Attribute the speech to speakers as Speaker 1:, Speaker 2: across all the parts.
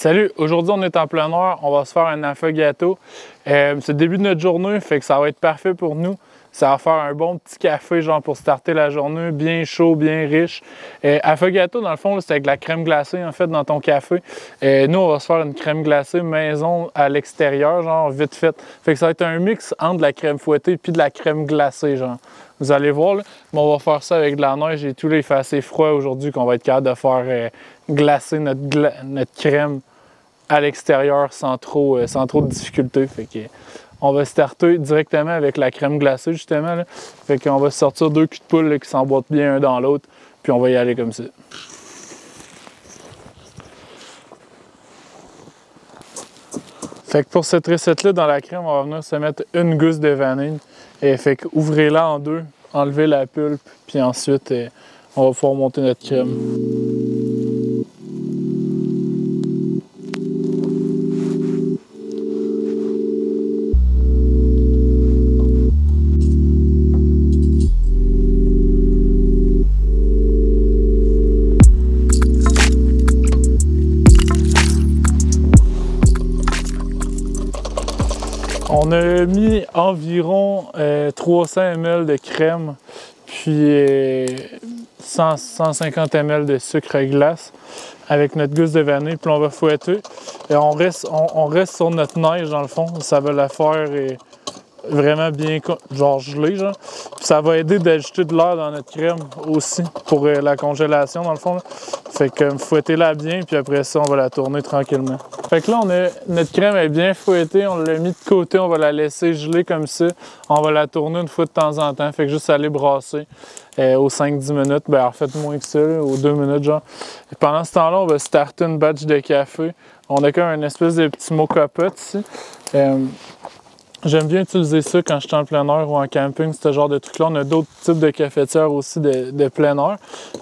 Speaker 1: Salut, aujourd'hui on est en plein air, on va se faire un affogato. C'est le début de notre journée, fait que ça va être parfait pour nous. Ça va faire un bon petit café genre pour starter la journée, bien chaud, bien riche. Affogato dans le fond, c'est avec la crème glacée en fait dans ton café. Nous on va se faire une crème glacée maison à l'extérieur, genre vite fait. Fait que ça va être un mix entre la crème fouettée puis de la crème glacée genre. Vous allez voir, là, mais on va faire ça avec de la neige et tout. Là, il fait assez froid aujourd'hui qu'on va être capable de faire glacer notre crème à l'extérieur sans trop de difficulté. Fait que, on va starter directement avec la crème glacée, justement. Là. Fait qu'on va sortir 2 culs de poule là, qui s'emboîtent bien un dans l'autre, puis on va y aller comme ça. Fait que pour cette recette-là, dans la crème, on va venir se mettre une gousse de vanille. Fait que ouvrez-la en deux, enlevez la pulpe, puis ensuite, on va pouvoir monter notre crème. On a mis environ 300 ml de crème, puis 150 ml de sucre glace avec notre gousse de vanille, puis on va fouetter. Et on reste sur notre neige dans le fond, ça va la faire vraiment bien genre gelée, genre. Puis ça va aider d'ajouter de l'air dans notre crème aussi pour la congélation dans le fond. Là. Fait que fouettez-la bien, puis après ça, on va la tourner tranquillement. Fait que là, notre crème est bien fouettée, on l'a mis de côté, on va la laisser geler comme ça. On va la tourner une fois de temps en temps, fait que juste aller brasser aux 5-10 minutes, ben en fait moins que ça, là, aux 2 minutes genre. Et pendant ce temps-là, on va starter une batch de café. On a comme un espèce de petit moka pot ici. J'aime bien utiliser ça quand je suis en plein air ou en camping, ce genre de truc-là. On a d'autres types de cafetières aussi de plein air,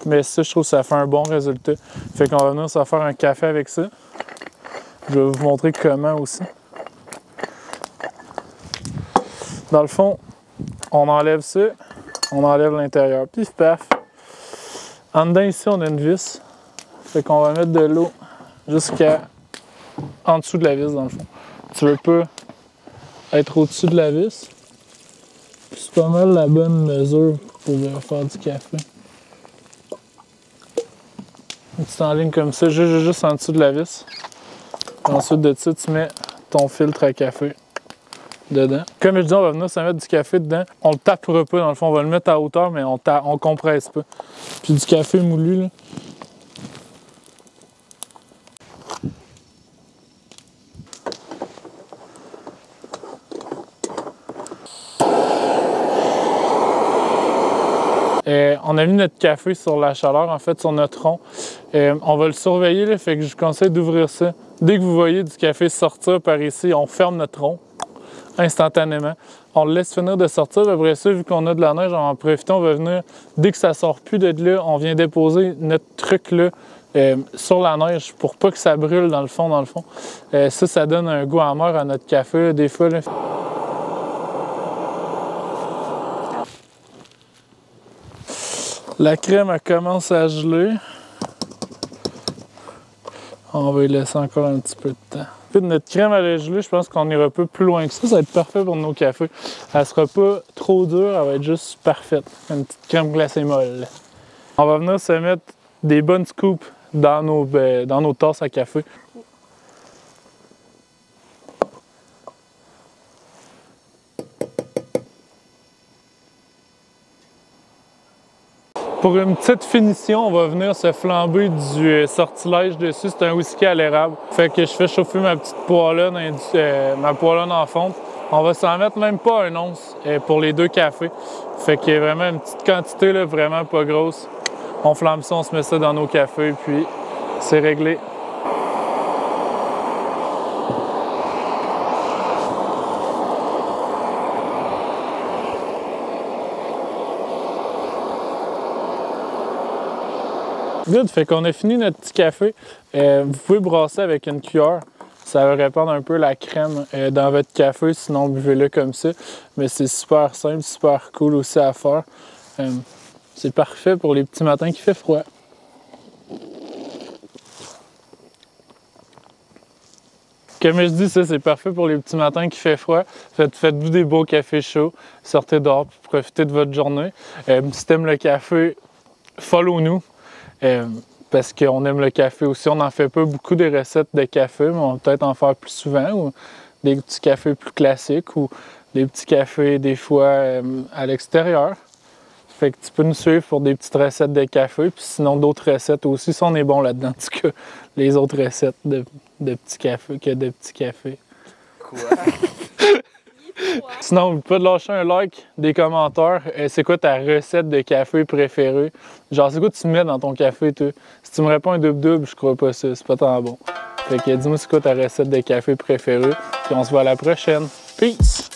Speaker 1: mais ça, je trouve que ça fait un bon résultat. Fait qu'on va venir se faire un café avec ça. Je vais vous montrer comment aussi. Dans le fond, on enlève ça, on enlève l'intérieur. Pif paf. En dedans ici, on a une vis. Fait qu'on va mettre de l'eau jusqu'à en dessous de la vis, dans le fond. Tu veux pas être au-dessus de la vis. C'est pas mal la bonne mesure pour faire du café. Tu t'enlignes comme ça, juste en dessous de la vis. Ensuite de ça, tu mets ton filtre à café dedans. Comme je dis, on va venir se mettre du café dedans. On le tapera pas, dans le fond, on va le mettre à hauteur, mais on compresse pas. Puis du café moulu, là. On a mis notre café sur la chaleur, en fait, sur notre rond. On va le surveiller, là, fait que je vous conseille d'ouvrir ça. Dès que vous voyez du café sortir par ici, on ferme notre rond instantanément. On le laisse finir de sortir. Après ça, vu qu'on a de la neige, en profitant, on va venir, dès que ça sort plus de là, on vient déposer notre truc là sur la neige pour pas que ça brûle dans le fond. Ça donne un goût amer à notre café, là, des fois. Là. La crème, elle commence à geler. On va y laisser encore un petit peu de temps. Puis notre crème elle est gelée, je pense qu'on ira pas plus loin que ça. Ça va être parfait pour nos cafés. Elle sera pas trop dure, elle va être juste parfaite. Une petite crème glacée molle. On va venir se mettre des bonnes scoops dans nos tasses à café. Pour une petite finition, on va venir se flamber du sortilège dessus. C'est un whisky à l'érable. Fait que je fais chauffer ma petite poêlonne, ma poêlonne en fonte. On va s'en mettre même pas un once pour les 2 cafés. Fait qu'il y a vraiment une petite quantité, là, vraiment pas grosse. On flambe ça, on se met ça dans nos cafés, puis c'est réglé. Good, fait qu'on a fini notre petit café. Vous pouvez brasser avec une cuillère. Ça va répandre un peu la crème dans votre café, sinon buvez-le comme ça. Mais c'est super simple, super cool aussi à faire. C'est parfait pour les petits matins qui fait froid. Comme je dis, ça, c'est parfait pour les petits matins qui fait froid. Faites-vous des beaux cafés chauds. Sortez dehors pour profiter de votre journée. Si t'aimes le café, follow-nous. Parce qu'on aime le café aussi. On n'en fait pas beaucoup des recettes de café, mais on va peut-être en faire plus souvent. Ou des petits cafés plus classiques ou des petits cafés, des fois, à l'extérieur. Fait que tu peux nous suivre pour des petites recettes de café, puis sinon d'autres recettes aussi, ça on est bon là-dedans. En tout cas, les autres recettes de petits cafés que de petits cafés.
Speaker 2: Quoi?
Speaker 1: Sinon, n'oublie pas de lâcher un like, des commentaires. C'est quoi ta recette de café préférée? Genre, c'est quoi tu mets dans ton café, toi? Si tu me réponds un double-double, je crois pas ça, c'est pas tant bon. Fait que dis-moi c'est quoi ta recette de café préférée, puis on se voit à la prochaine. Peace!